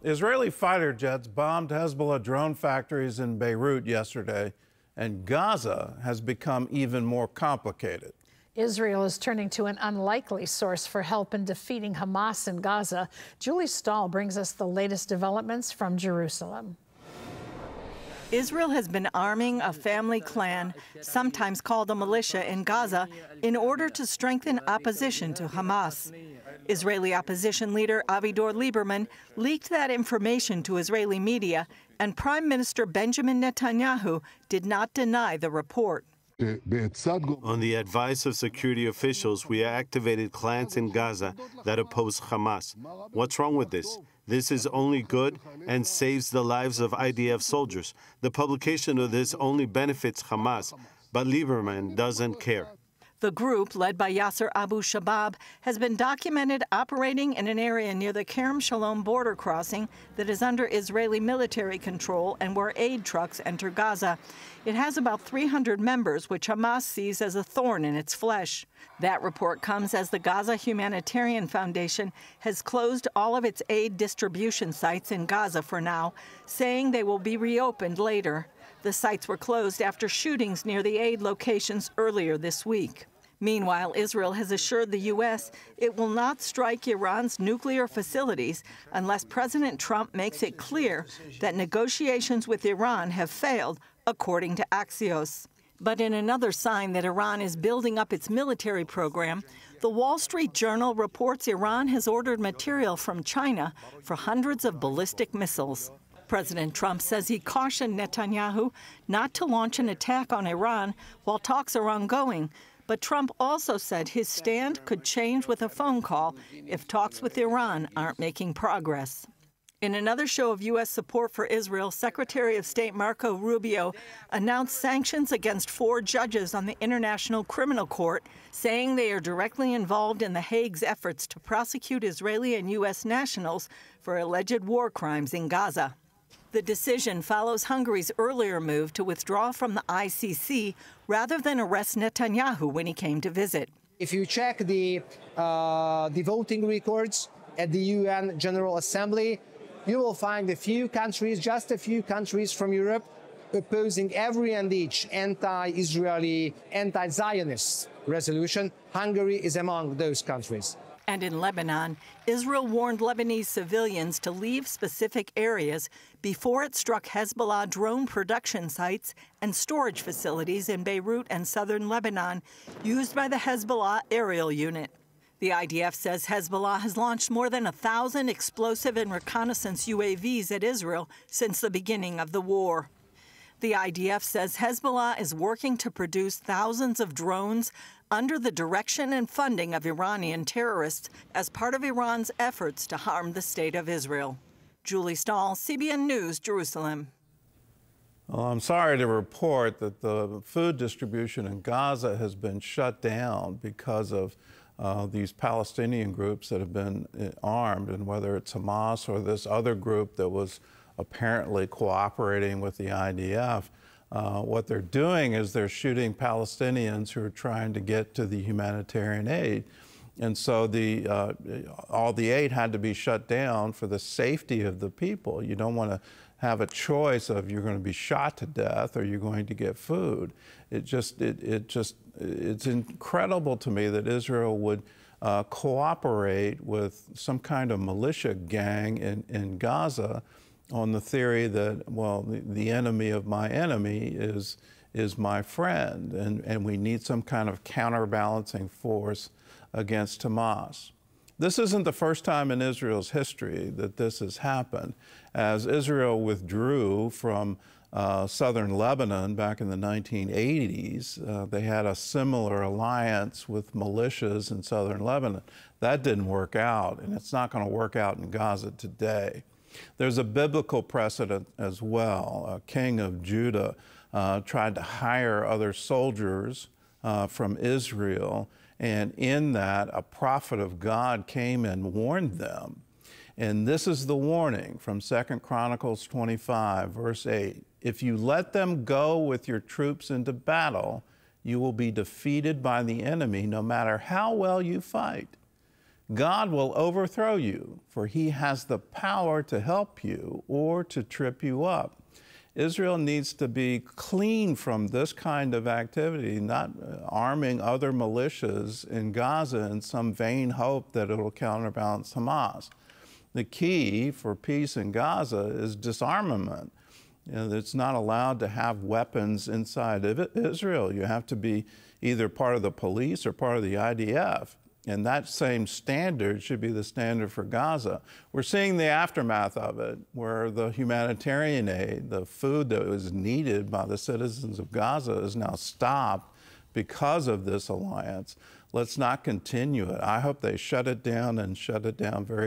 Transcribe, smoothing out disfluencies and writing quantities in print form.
Israeli fighter jets bombed Hezbollah drone factories in Beirut yesterday, and Gaza has become even more complicated. Israel is turning to an unlikely source for help in defeating Hamas in Gaza. Julie Stahl brings us the latest developments from Jerusalem. Israel has been arming a family clan, sometimes called a militia, in Gaza in order to strengthen opposition to Hamas. Israeli opposition leader Avigdor Lieberman leaked that information to Israeli media, and Prime Minister Benjamin Netanyahyu did not deny the report. On the advice of security officials, we activated clans in Gaza that oppose Hamas. What's wrong with this? This is only good and saves the lives of IDF soldiers. The publication of this only benefits Hamas, but Lieberman doesn't care. The group, led by Yasser Abu Shabab, has been documented operating in an area near the Kerem Shalom border crossing that is under Israeli military control and where aid trucks enter Gaza. It has about 300 members, which Hamas sees as a thorn in its flesh. That report comes as the Gaza Humanitarian Foundation has closed all of its aid distribution sites in Gaza for now, saying they will be reopened later. The sites were closed after shootings near the aid locations earlier this week. Meanwhile, Israel has assured the U.S. it will not strike Iran's nuclear facilities unless President Trump makes it clear that negotiations with Iran have failed, according to Axios. But in another sign that Iran is building up its military program, the Wall Street Journal reports Iran has ordered material from China for hundreds of ballistic missiles. President Trump says he cautioned Netanyahu not to launch an attack on Iran while talks are ongoing. But Trump also said his stand could change with a phone call if talks with Iran aren't making progress. In another show of U.S. support for Israel, Secretary of State Marco Rubio announced sanctions against 4 judges on the International Criminal Court, saying they are directly involved in The Hague's efforts to prosecute Israeli and U.S. nationals for alleged war crimes in Gaza. The decision follows Hungary's earlier move to withdraw from the ICC rather than arrest Netanyahu when he came to visit. If you check the voting records at the UN General Assembly, you will find a few countries, just a few countries from Europe, opposing every and each anti-Israeli, anti-Zionist resolution. Hungary is among those countries. And in Lebanon, Israel warned Lebanese civilians to leave specific areas before it struck Hezbollah drone production sites and storage facilities in Beirut and southern Lebanon used by the Hezbollah aerial unit. The IDF says Hezbollah has launched more than 1,000 explosive and reconnaissance UAVs at Israel since the beginning of the war. The IDF says Hezbollah is working to produce thousands of drones under the direction and funding of Iranian terrorists as part of Iran's efforts to harm the state of Israel. Julie Stahl, CBN News, Jerusalem. Well, I'm sorry to report that the food distribution in Gaza has been shut down because of these Palestinian groups that have been armed, and whether it's Hamas or this other group that was apparently cooperating with the IDF, what they're doing is they're shooting Palestinians who are trying to get to the humanitarian aid. And so all the aid had to be shut down for the safety of the people. You don't want to have a choice of you're going to be shot to death or you're going to get food. It's incredible to me that Israel would cooperate with some kind of militia gang in Gaza on the theory that, well, the enemy of my enemy is my friend, and we need some kind of counterbalancing force against Hamas. This isn't the first time in Israel's history that this has happened. As Israel withdrew from southern Lebanon back in the 1980s, they had a similar alliance with militias in southern Lebanon. That didn't work out, and it's not going to work out in Gaza today. There's a biblical precedent as well. A king of Judah tried to hire other soldiers from Israel, and in that, a prophet of God came and warned them. And this is the warning from 2 Chronicles 25, verse 8. If you let them go with your troops into battle, you will be defeated by the enemy no matter how well you fight. God will overthrow you, for he has the power to help you or to trip you up. Israel needs to be clean from this kind of activity, not arming other militias in Gaza in some vain hope that it'll counterbalance Hamas. The key for peace in Gaza is disarmament. It's not allowed to have weapons inside of Israel. You have to be either part of the police or part of the IDF. And that same standard should be the standard for Gaza. We're seeing the aftermath of it, where the humanitarian aid, the food that was needed by the citizens of Gaza, is now stopped because of this alliance. Let's not continue it. I hope they shut it down and shut it down very